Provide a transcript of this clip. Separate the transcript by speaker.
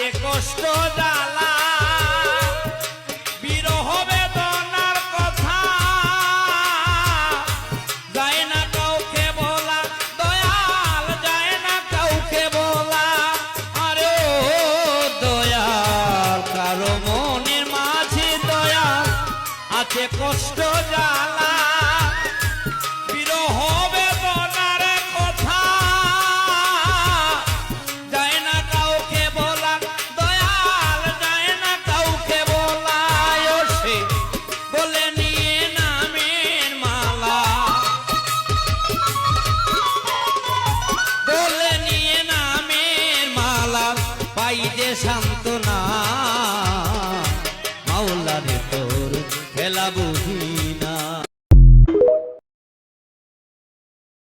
Speaker 1: আছে কষ্ট জ্বালা বিরহ বেদনার কথা যায় না কাউকে বলা দয়াল যায় না কাউকে বলা আরে ও দয়াল কারো মনের মাঝে দয়াল আছে কষ্ট জ্বালা বিরহ বেদনার কথা যায় না কাউকে বলা দয়াল যায় না কাউকে বলা সে বলে নিয়ে নামের মালা বলে নিয়ে নামের মালা পাই যে শান্তি